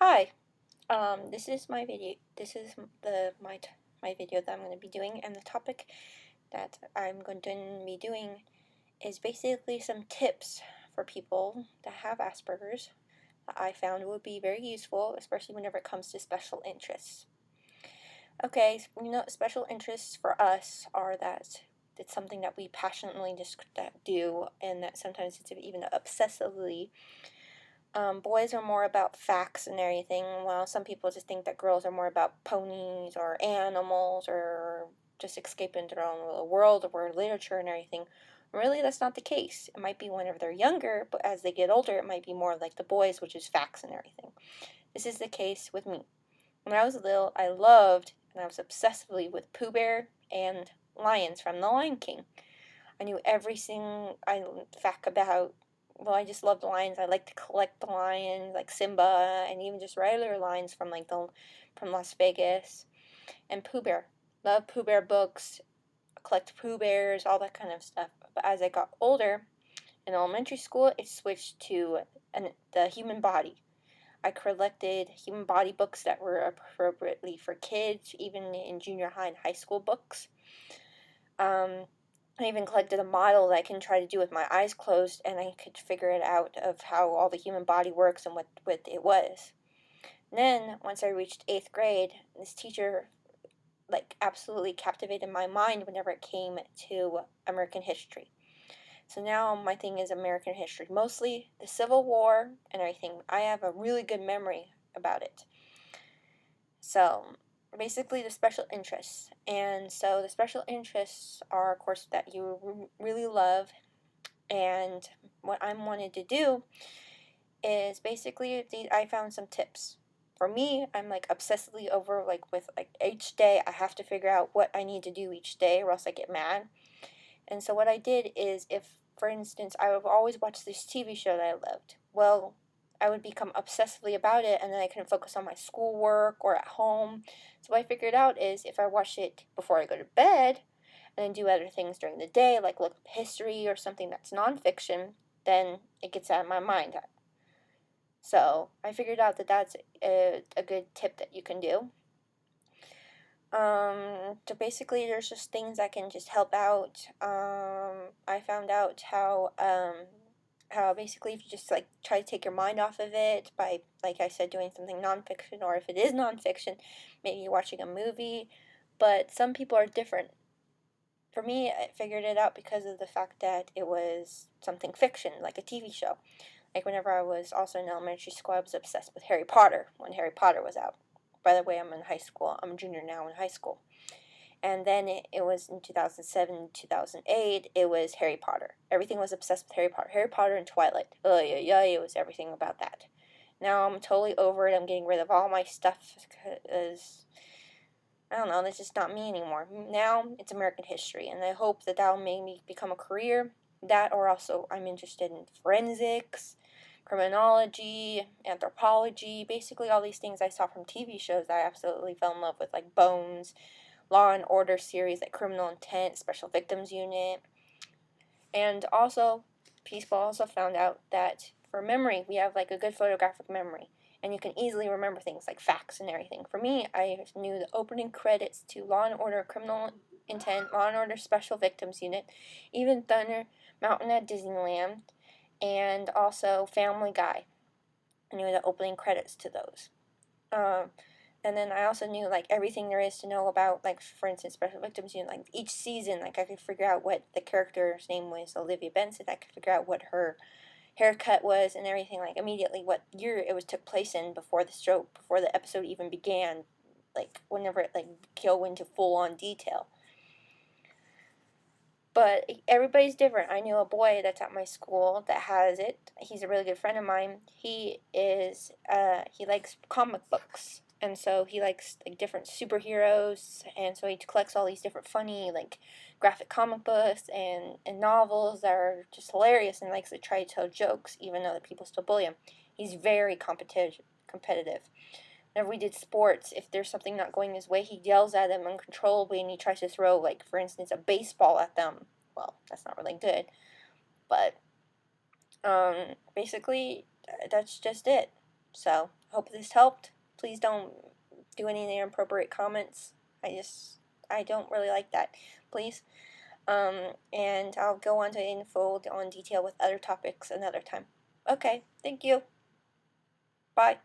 Hi, this is my video. This is my video that I'm going to be doing, and the topic that I'm going to be doing is basically some tips for people that have Asperger's that I found would be very useful, especially whenever it comes to special interests. Okay, so, special interests for us are that it's something that we passionately just do, and that sometimes it's even obsessively. Boys are more about facts and everything, while some people just think that girls are more about ponies or animals or just escaping their own little world or literature and everything. Really, that's not the case. It might be whenever they're younger, but as they get older, it might be more like the boys, which is facts and everything. This is the case with me. When I was little, I loved and I was obsessively with Pooh Bear and lions from The Lion King. I knew every single fact about. Well, I just loved lions. I like to collect the lions, like Simba, and even just regular lions from from Las Vegas, and Pooh Bear. Love Pooh Bear books, collect Pooh Bears, all that kind of stuff. But as I got older, in elementary school, it switched to the human body. I collected human body books that were appropriately for kids, even in junior high and high school books. I even collected a model that I can try to do with my eyes closed, and I could figure it out of how all the human body works and what it was. And then, once I reached 8th grade, this teacher, absolutely captivated my mind whenever it came to American history. So now my thing is American history, mostly the Civil War and everything. I have a really good memory about it. So, basically the special interests. And so the special interests are, of course, that you really love. And what I wanted to do is basically I found some tips. For me, I'm obsessively over with each day I have to figure out what I need to do each day or else I get mad. And so what I did is, if for instance I would always watch this TV show that I loved, well, I would become obsessively about it, and then I couldn't focus on my schoolwork or at home. So what I figured out is, if I watch it before I go to bed and then do other things during the day, like look up history or something that's nonfiction, then it gets out of my mind. So I figured out that that's a good tip that you can do. So basically, there's just things that can just help out. I found out how basically if you just try to take your mind off of it by, like I said, doing something nonfiction, or if it is nonfiction, maybe watching a movie. But some people are different. For me, I figured it out because of the fact that it was something fiction, like a TV show. Like whenever I was also in elementary school, I was obsessed with Harry Potter when Harry Potter was out. By the way, I'm in high school. I'm a junior now in high school. And then it was in 2007, 2008, it was Harry Potter. Everything was obsessed with Harry Potter. Harry Potter and Twilight. Oh, yeah, it was everything about that. Now I'm totally over it. I'm getting rid of all my stuff because, I don't know, that's just not me anymore. Now it's American history, and I hope that will make me become a career. That, or also I'm interested in forensics, criminology, anthropology, basically all these things I saw from TV shows I absolutely fell in love with, like Bones, Law and Order series, like Criminal Intent, Special Victims Unit. And also, people also found out that for memory, we have a good photographic memory, and you can easily remember things like facts and everything. For me, I knew the opening credits to Law and Order, Criminal Intent, Law and Order Special Victims Unit, even Thunder Mountain at Disneyland, and also Family Guy. I knew the opening credits to those. And then I also knew everything there is to know about, for instance, Special Victims Unit. Each season, I could figure out what the character's name was, Olivia Benson. I could figure out what her haircut was and everything, immediately what year it was took place in before the stroke, before the episode even began, whenever it go into full on detail. But everybody's different. I knew a boy that's at my school that has it. He's a really good friend of mine. He likes comic books. And so he likes different superheroes, and so he collects all these different funny graphic comic books and novels that are just hilarious, and likes to try to tell jokes even though the people still bully him. He's very competitive. Whenever we did sports, if there's something not going his way, he yells at them uncontrollably, and he tries to throw, for instance, a baseball at them. Well, that's not really good, but basically, that's just it. So, hope this helped. Please don't do any inappropriate comments. I don't really like that. Please. And I'll go on to info on detail with other topics another time. Okay, thank you. Bye.